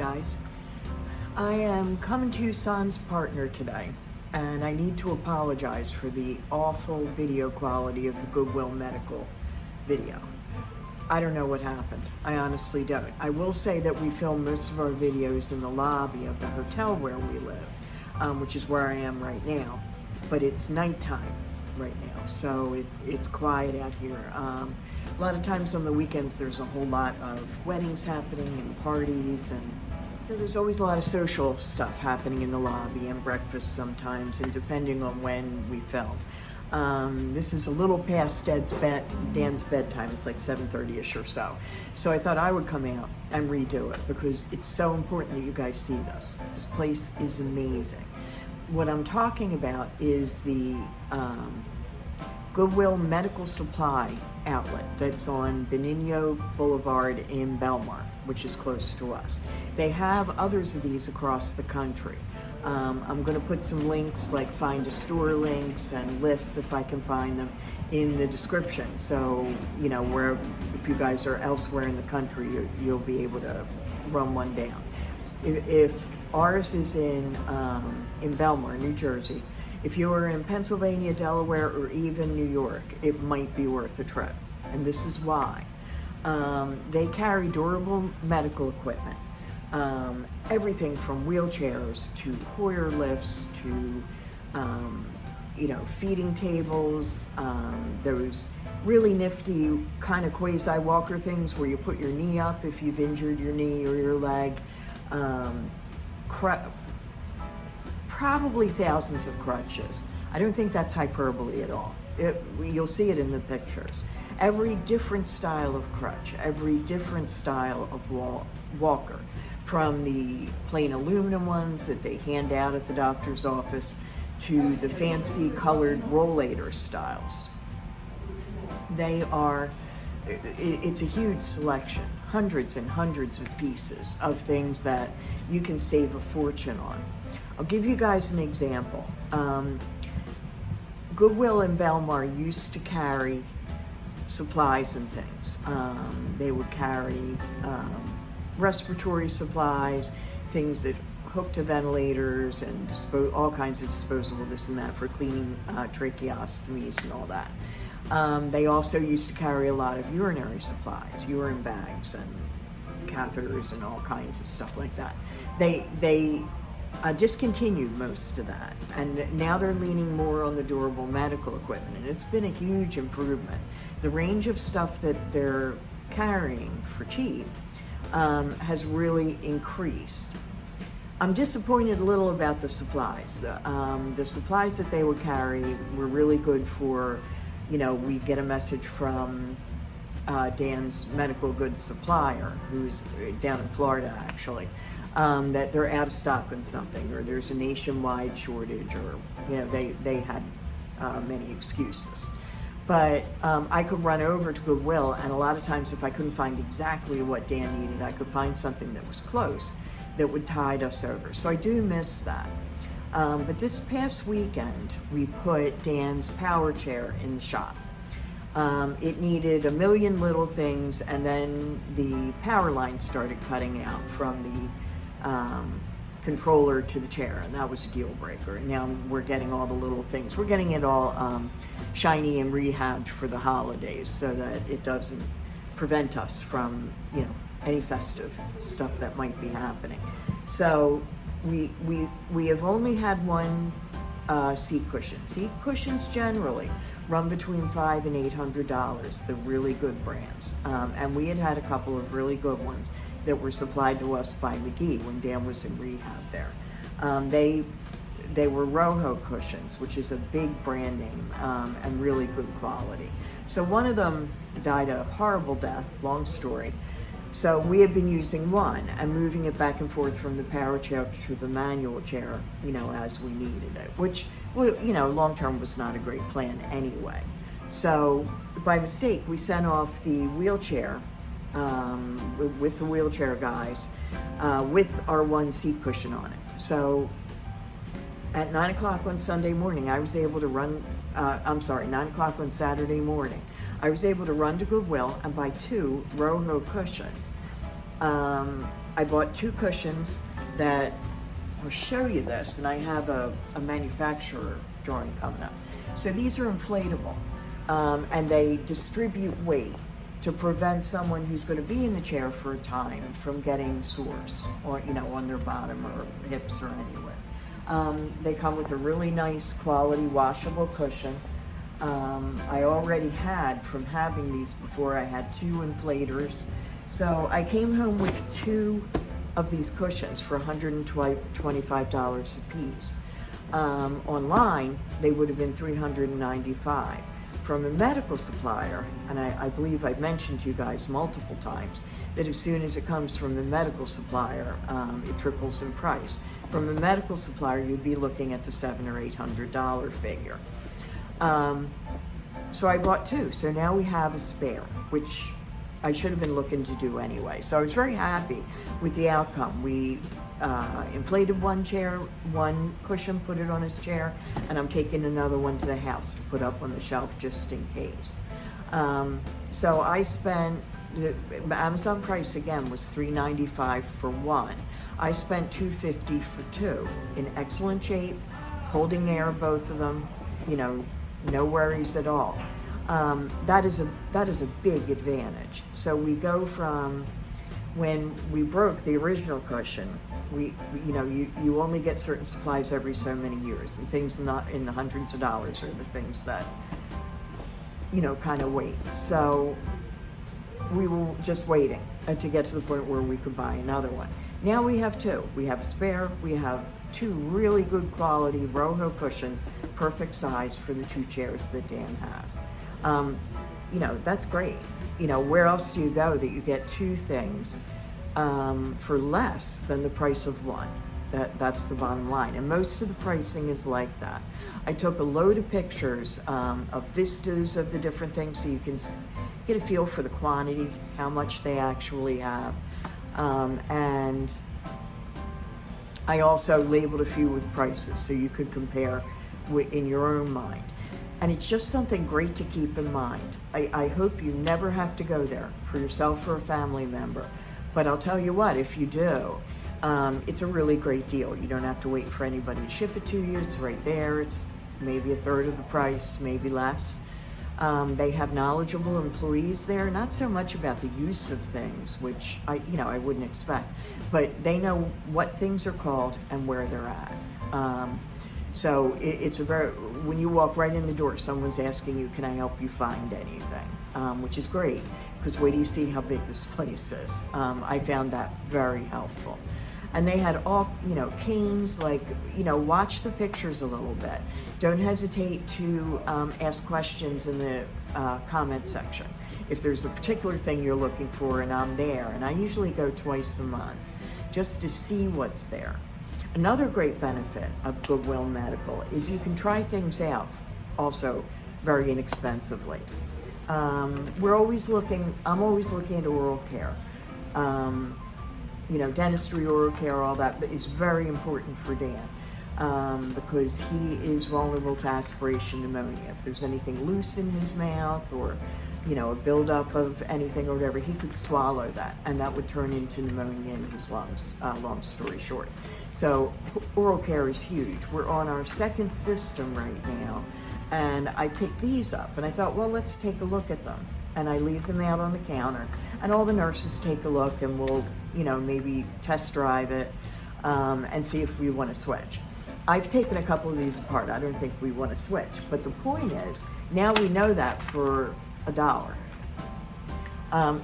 guys. I am coming to you sans partner today, and I need to apologize for the awful video quality of the Goodwill medical video. I don't know what happened. I honestly don't. I will say that we film most of our videos in the lobby of the hotel where we live, which is where I am right now, but it's nighttime right now, so it's quiet out here. A lot of times on the weekends there's a whole lot of weddings happening and parties, and so there's always a lot of social stuff happening in the lobby and breakfast sometimes, and depending on when we film. This is a little past Dan's bedtime. It's like 7:30ish or so. So I thought I would come out and redo it because it's so important that you guys see this. This place is amazing. What I'm talking about is the Goodwill medical supply outlet that's on Benigno Boulevard in Bellmawr, which is close to us. They have others of these across the country. I'm going to put some links, like find a store links and lists if I can find them, in the description. So, you know, where if you guys are elsewhere in the country, you'll be able to run one down. If ours is in Bellmawr, New Jersey, if you're in Pennsylvania, Delaware, or even New York, it might be worth a trip. And this is why. They carry durable medical equipment. Everything from wheelchairs to Hoyer lifts to, feeding tables, those really nifty kind of quasi-walker things where you put your knee up if you've injured your knee or your leg. Probably thousands of crutches. I don't think that's hyperbole at all. You'll see it in the pictures. Every different style of crutch, every different style of walker, from the plain aluminum ones that they hand out at the doctor's office to the fancy colored rollator styles. It's a huge selection, hundreds and hundreds of pieces of things that you can save a fortune on. I'll give you guys an example. Goodwill in Bellmawr used to carry supplies and things. They would carry respiratory supplies, things that hook to ventilators, and all kinds of disposable this and that for cleaning tracheostomies and all that. They also used to carry a lot of urinary supplies, urine bags and catheters and all kinds of stuff like that. They discontinued most of that, and now they're leaning more on the durable medical equipment, and it's been a huge improvement. The range of stuff that they're carrying for cheap has really increased. I'm disappointed a little about the supplies. The supplies that they would carry were really good for, we get a message from Dan's medical goods supplier, who's down in Florida actually, that they're out of stock on something, or there's a nationwide shortage, or they had many excuses. But I could run over to Goodwill, and a lot of times if I couldn't find exactly what Dan needed, I could find something that was close that would tide us over. So I do miss that. But this past weekend, we put Dan's power chair in the shop. It needed a million little things, and then the power line started cutting out from the controller to the chair, and that was a deal breaker. And now we're getting all the little things. We're getting it all shiny and rehabbed for the holidays so that it doesn't prevent us from, any festive stuff that might be happening. So we have only had one seat cushion. Seat cushions generally run between $500 and $800, the really good brands. And we had a couple of really good ones that were supplied to us by McGee when Dan was in rehab there. They were Roho cushions, which is a big brand name, and really good quality. So one of them died a horrible death, long story. So we had been using one and moving it back and forth from the power chair to the manual chair, as we needed it, which, long-term was not a great plan anyway. So by mistake, we sent off the wheelchair with the wheelchair guys with our one seat cushion on it. So at 9 o'clock on Sunday morning, I was able to run, 9 o'clock on Saturday morning, I was able to run to Goodwill and buy 2 Roho cushions. I bought 2 cushions that, I'll show you this, and I have a manufacturer drawing coming up. So these are inflatable, and they distribute weight to prevent someone who's going to be in the chair for a time from getting sores, or on their bottom or hips or anywhere. They come with a really nice quality washable cushion. I already had, from having these before, I had 2 inflators. So I came home with 2 of these cushions for $125 a piece. Online, they would have been $395. From a medical supplier, and I believe I've mentioned to you guys multiple times that as soon as it comes from a medical supplier, it triples in price. From a medical supplier, you'd be looking at the $700 or $800 figure. So I bought 2. So now we have a spare, which I should have been looking to do anyway. So I was very happy with the outcome. We inflated one cushion, put it on his chair, and I'm taking another one to the house to put up on the shelf just in case. So I spent, the Amazon price again was $395 for 1. I spent $250 for 2, in excellent shape, holding air, both of them, no worries at all. That is a big advantage. So we go from, when we broke the original cushion, you only get certain supplies every so many years, and things not in the hundreds of dollars are the things that kind of wait. So we were just waiting to get to the point where we could buy another one. Now we have 2. We have a spare. We have 2 really good quality Roho cushions, perfect size for the 2 chairs that Dan has. That's great. Where else do you go that you get 2 things for less than the price of 1? That's the bottom line. And most of the pricing is like that. I took a load of pictures of vistas of the different things so you can get a feel for the quantity, how much they actually have. And I also labeled a few with prices so you could compare in your own mind. And it's just something great to keep in mind. I hope you never have to go there for yourself or a family member. But I'll tell you what, if you do, it's a really great deal. You don't have to wait for anybody to ship it to you. It's right there. It's maybe a third of the price, maybe less. They have knowledgeable employees there, not so much about the use of things, which I wouldn't expect, but they know what things are called and where they're at. So it's when you walk right in the door, someone's asking you, can I help you find anything? Which is great, because wait till you see how big this place is. I found that very helpful. And they had all, canes, watch the pictures a little bit. Don't hesitate to ask questions in the comment section. If there's a particular thing you're looking for, and I'm there, and I usually go twice a month just to see what's there. Another great benefit of Goodwill Medical is you can try things out also very inexpensively. I'm always looking at oral care. Dentistry, oral care, all that, but it's very important for Dan because he is vulnerable to aspiration pneumonia. If there's anything loose in his mouth or, a buildup of anything or whatever, he could swallow that, and that would turn into pneumonia in his lungs, long story short. So oral care is huge. We're on our 2nd system right now, and I picked these up, and I thought, well, let's take a look at them. And I leave them out on the counter, and all the nurses take a look, and we'll, maybe test drive it and see if we want to switch. I've taken a couple of these apart. I don't think we want to switch, but the point is, now we know that for $1.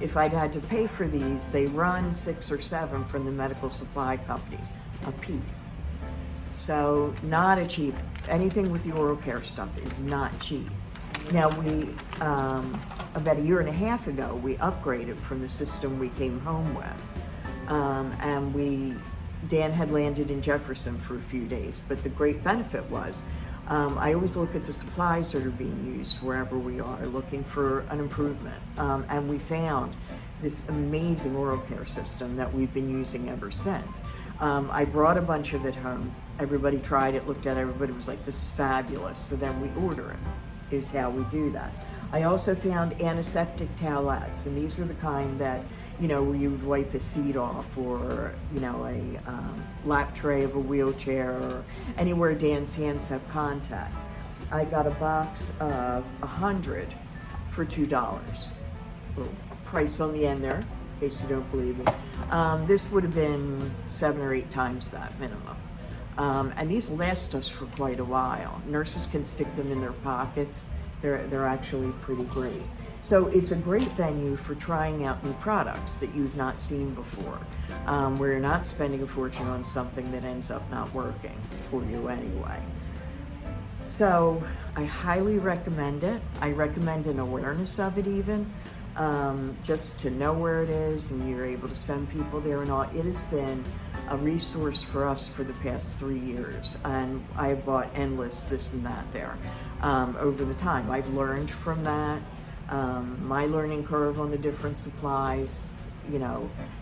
If I'd had to pay for these, they run 6 or 7 from the medical supply companies a piece. So not a cheap, anything with the oral care stuff is not cheap. Now we, about a year and a half ago, we upgraded from the system we came home with. And Dan had landed in Jefferson for a few days, but the great benefit was, I always look at the supplies that are being used wherever we are, looking for an improvement. And we found this amazing oral care system that we've been using ever since. I brought a bunch of it home. Everybody tried it, looked at it, everybody was like, this is fabulous. So then we order it, is how we do that. I also found antiseptic towelettes, and these are the kind that where you would wipe a seat off, or, a lap tray of a wheelchair, or anywhere Dan's hands have contact. I got a box of 100 for $2. Little price on the end there, in case you don't believe me. This would have been 7 or 8 times that minimum. And these last us for quite a while. Nurses can stick them in their pockets. They're actually pretty great. So it's a great venue for trying out new products that you've not seen before, where you're not spending a fortune on something that ends up not working for you anyway. So I highly recommend it. I recommend an awareness of it even, just to know where it is, and you're able to send people there and all. It has been a resource for us for the past 3 years, and I have bought endless this and that there over the time. I've learned from that. My learning curve on the different supplies,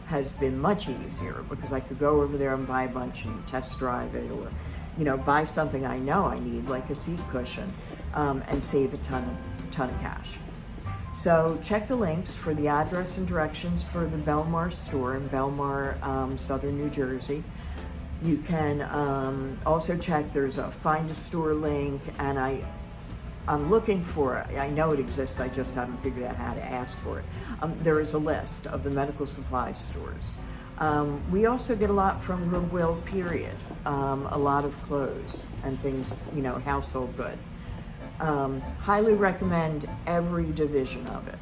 has been much easier, because I could go over there and buy a bunch and test drive it, or, buy something I know I need, like a seat cushion, and save a ton of cash. So check the links for the address and directions for the Bellmawr store in Bellmawr, Southern New Jersey. You can also check, there's a find a store link, and I'm looking for it. I know it exists, I just haven't figured out how to ask for it. There is a list of the medical supply stores. We also get a lot from Goodwill, period. A lot of clothes and things, household goods. Highly recommend every division of it.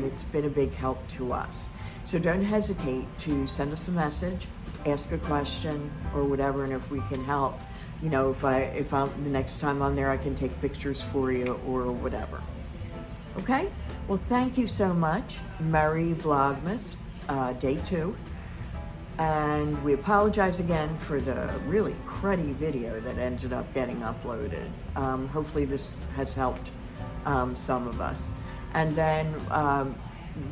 It's been a big help to us. So don't hesitate to send us a message, ask a question or whatever, and if we can help, if I'm the next time I'm there, I can take pictures for you or whatever. Okay? Well, thank you so much. Merry VLOGmas, day 2. And we apologize again for the really cruddy video that ended up getting uploaded. Hopefully this has helped some of us. And then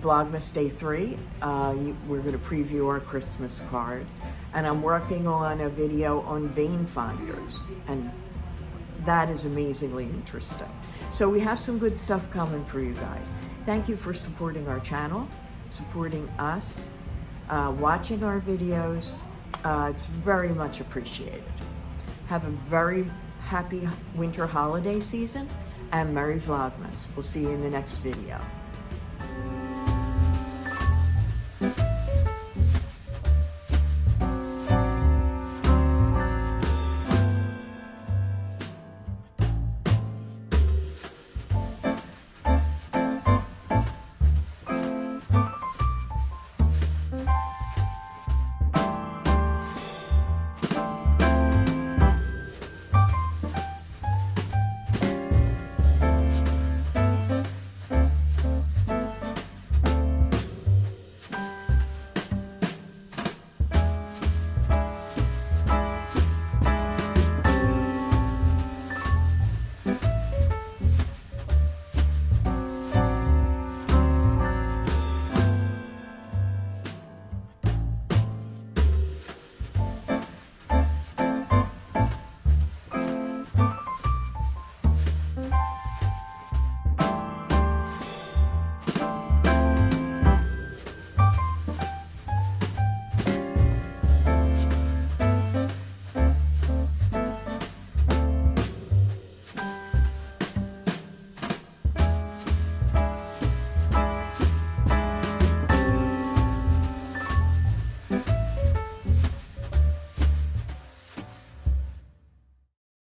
VLOGmas day 3, we're going to preview our Christmas card. And I'm working on a video on vein finders, and that is amazingly interesting. So we have some good stuff coming for you guys. Thank you for supporting our channel, supporting us, watching our videos. It's very much appreciated. Have a very happy winter holiday season, and Merry VLOGmas. We'll see you in the next video.